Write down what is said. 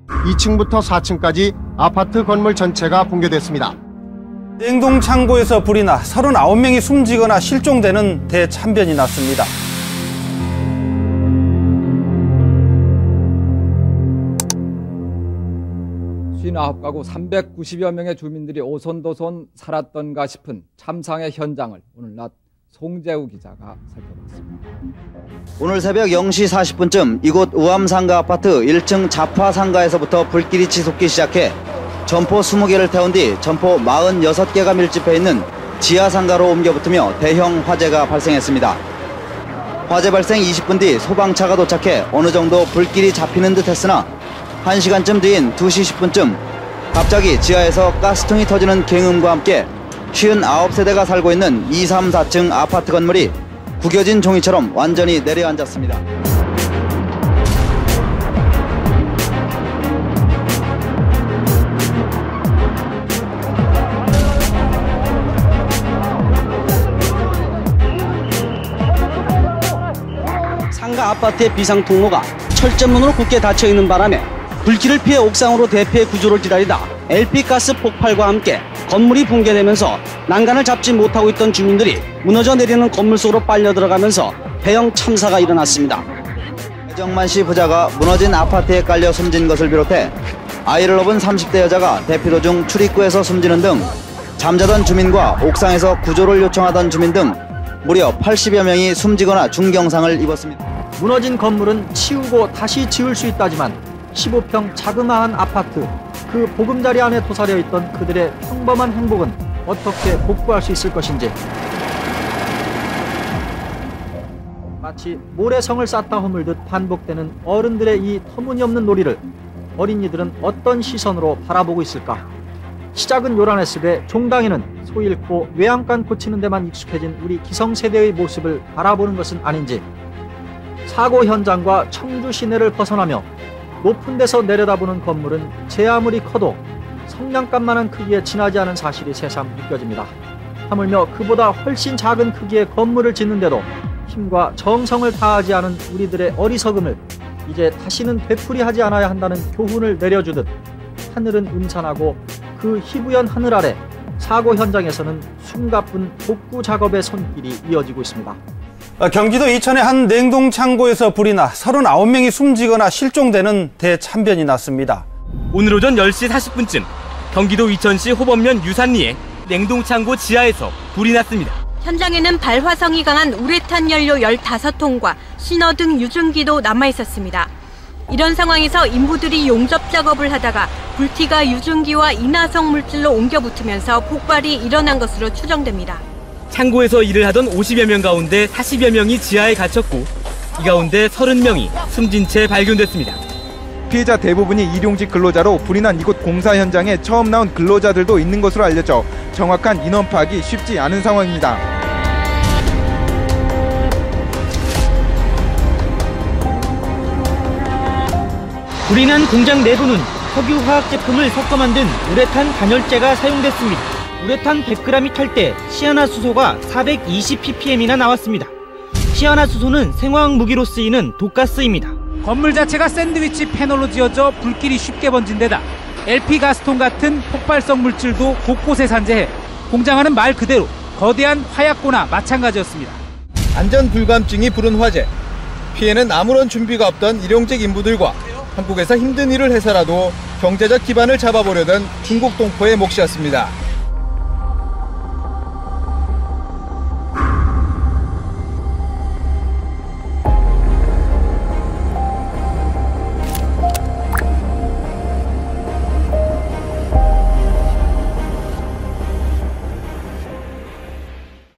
2층부터 4층까지 아파트 건물 전체가 붕괴됐습니다. 냉동창고에서 불이 나 39명이 숨지거나 실종되는 대참변이 났습니다. 59가구 390여 명의 주민들이 오손도손 살았던가 싶은 참상의 현장을 오늘 낮 송재우 기자가 살펴봤습니다. 오늘 새벽 0시 40분쯤 이곳 우암상가 아파트 1층 자파상가에서부터 불길이 치솟기 시작해 점포 20개를 태운 뒤 점포 46개가 밀집해 있는 지하상가로 옮겨붙으며 대형 화재가 발생했습니다. 화재 발생 20분 뒤 소방차가 도착해 어느 정도 불길이 잡히는 듯 했으나 1시간쯤 뒤인 2시 10분쯤 갑자기 지하에서 가스통이 터지는 굉음과 함께 59세대가 살고 있는 2, 3, 4층 아파트 건물이 구겨진 종이처럼 완전히 내려앉았습니다. 상가 아파트의 비상통로가 철제문으로 굳게 닫혀있는 바람에 불길을 피해 옥상으로 대피해 구조를 기다리다 LP가스 폭발과 함께 건물이 붕괴되면서 난간을 잡지 못하고 있던 주민들이 무너져 내리는 건물 속으로 빨려 들어가면서 대형 참사가 일어났습니다. 배정만 씨 부자가 무너진 아파트에 깔려 숨진 것을 비롯해 아이를 업은 30대 여자가 대피 도중 출입구에서 숨지는 등 잠자던 주민과 옥상에서 구조를 요청하던 주민 등 무려 80여 명이 숨지거나 중경상을 입었습니다. 무너진 건물은 치우고 다시 지을 수 있다지만 15평 자그마한 아파트, 그 보금자리 안에 도사려 있던 그들의 평범한 행복은 어떻게 복구할 수 있을 것인지. 마치 모래성을 쌓다 허물듯 반복되는 어른들의 이 터무니없는 놀이를 어린이들은 어떤 시선으로 바라보고 있을까? 시작은 요란했으되 종당에는 소 잃고 외양간 고치는 데만 익숙해진 우리 기성세대의 모습을 바라보는 것은 아닌지. 사고 현장과 청주 시내를 벗어나며 높은 데서 내려다보는 건물은 제 아무리 커도 성냥갑만한 크기에 지나지 않은 사실이 새삼 느껴집니다. 하물며 그보다 훨씬 작은 크기의 건물을 짓는데도 힘과 정성을 다하지 않은 우리들의 어리석음을 이제 다시는 되풀이하지 않아야 한다는 교훈을 내려주듯 하늘은 음산하고 그 희부연 하늘 아래 사고 현장에서는 숨가쁜 복구 작업의 손길이 이어지고 있습니다. 경기도 이천의 한 냉동창고에서 불이 나 39명이 숨지거나 실종되는 대참변이 났습니다. 오늘 오전 10시 40분쯤 경기도 이천시 호범면 유산리의 냉동창고 지하에서 불이 났습니다. 현장에는 발화성이 강한 우레탄 연료 15통과 신호등 유증기도 남아있었습니다. 이런 상황에서 인부들이 용접 작업을 하다가 불티가 유증기와 인화성 물질로 옮겨 붙으면서 폭발이 일어난 것으로 추정됩니다. 창고에서 일을 하던 50여 명 가운데 40여 명이 지하에 갇혔고 이 가운데 30명이 숨진 채 발견됐습니다. 피해자 대부분이 일용직 근로자로 불이 난 이곳 공사 현장에 처음 나온 근로자들도 있는 것으로 알려져 정확한 인원 파악이 쉽지 않은 상황입니다. 불이 난 공장 내부는 석유 화학 제품을 섞어 만든 우레탄 단열재가 사용됐습니다. 우레탄 100g이 탈 때 시아나수소가 420ppm이나 나왔습니다. 시아나수소는 생화학 무기로 쓰이는 독가스입니다. 건물 자체가 샌드위치 패널로 지어져 불길이 쉽게 번진 데다 LP 가스통 같은 폭발성 물질도 곳곳에 산재해 공장 안은 말 그대로 거대한 화약고나 마찬가지였습니다. 안전 불감증이 부른 화재. 피해는 아무런 준비가 없던 일용직 인부들과 한국에서 힘든 일을 해서라도 경제적 기반을 잡아보려던 중국 동포의 몫이었습니다.